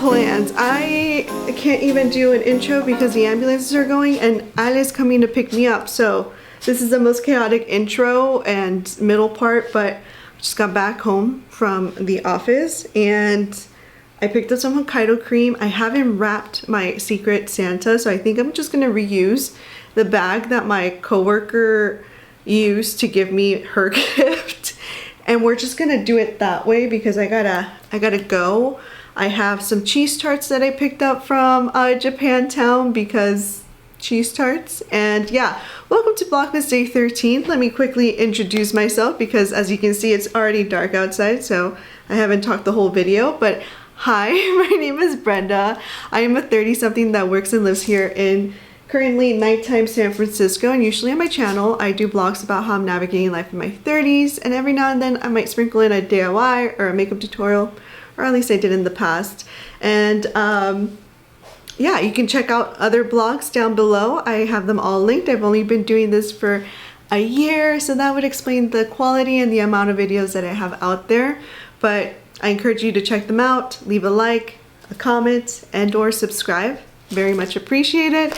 plans. I can't even do an intro because the ambulances are going and Ali's coming to pick me up. So this is the most chaotic intro and middle part, but I just got back home from the office and I picked up some Hokkaido cream. I haven't wrapped my Secret Santa, so I think I'm just gonna reuse the bag that my coworker used to give me her gift. And we're just gonna do it that way because I gotta go. I have some cheese tarts that I picked up from Japantown because cheese tarts. And yeah, welcome to Vlogmas Day 13. Let me quickly introduce myself because as you can see, it's already dark outside, so I haven't talked the whole video. But hi, my name is Brenda. I am a 30-something that works and lives here in currently nighttime San Francisco, and usually on my channel I do vlogs about how I'm navigating life in my 30s, and every now and then I might sprinkle in a DIY or a makeup tutorial, or at least I did in the past. And yeah, you can check out other blogs down below. I have them all linked. I've only been doing this for a year, so that would explain the quality and the amount of videos that I have out there. But I encourage you to check them out, leave a like, a comment, and or subscribe. Very much appreciated.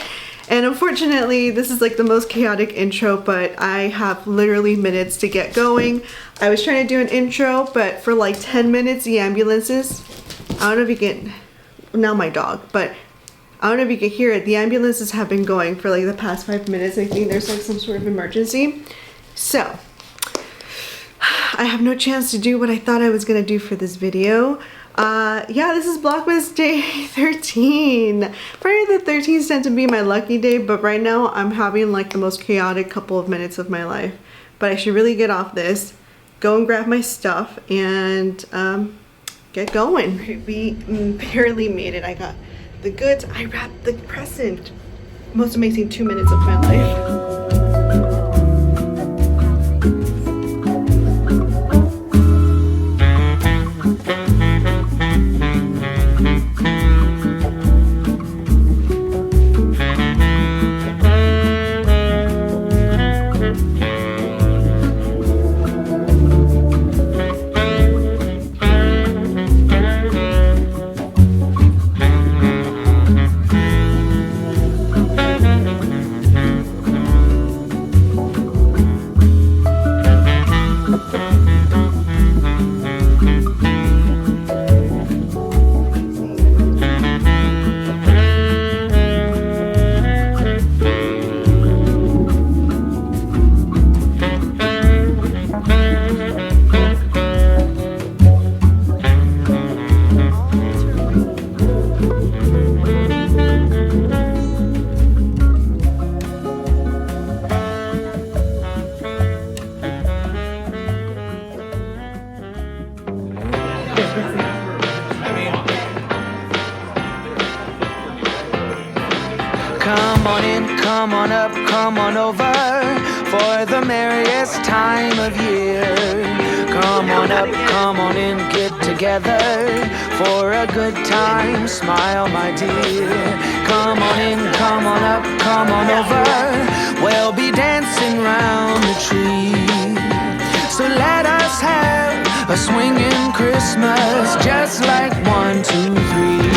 And unfortunately, this is like the most chaotic intro, but I have literally minutes to get going. I was trying to do an intro, but for like 10 minutes, the ambulances, I don't know if you can, now my dog, but I don't know if you can hear it. The ambulances have been going for like the past 5 minutes. I think there's like some sort of emergency. So I have no chance to do what I thought I was gonna do for this video. Yeah, this is Vlogmas Day 13. Friday the 13th tends to be my lucky day, but right now I'm having like the most chaotic couple of minutes of my life. But I should really get off this, go and grab my stuff, and get going. We barely made it. I got the goods, I wrapped the present. Most amazing 2 minutes of my life. Come on in, come on up, come on over for the merriest time of year. Come on up, come on in, get together for a good time, smile my dear. Come on in, come on up, come on over, we'll be dancing round the tree. So let us have a swinging Christmas, just like 1, 2, 3.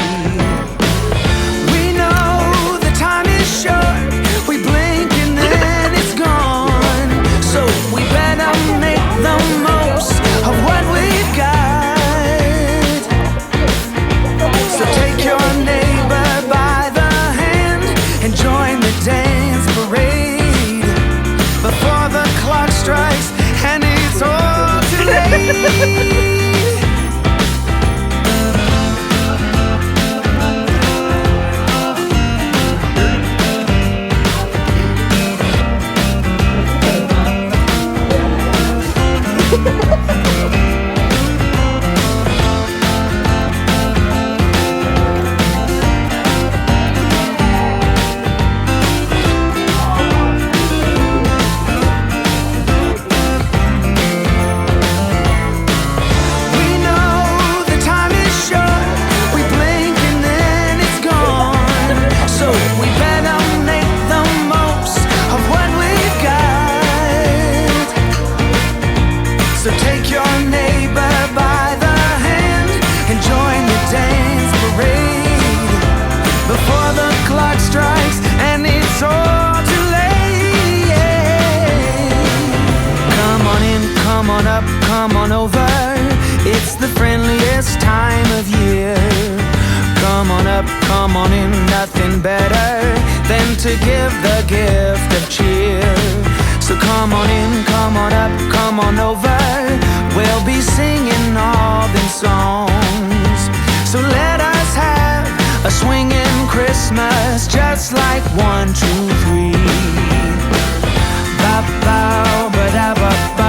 Short, we blink and then it's gone. So we better make the most of what we've got. So take your neighbor by the hand and join the dance parade before the clock strikes and it's all too late. come on in, nothing better than to give the gift of cheer. So come on in, come on up, come on over. We'll be singing all them songs. So let us have a swinging Christmas, just like 1, 2, 3. Ba ba ba da ba.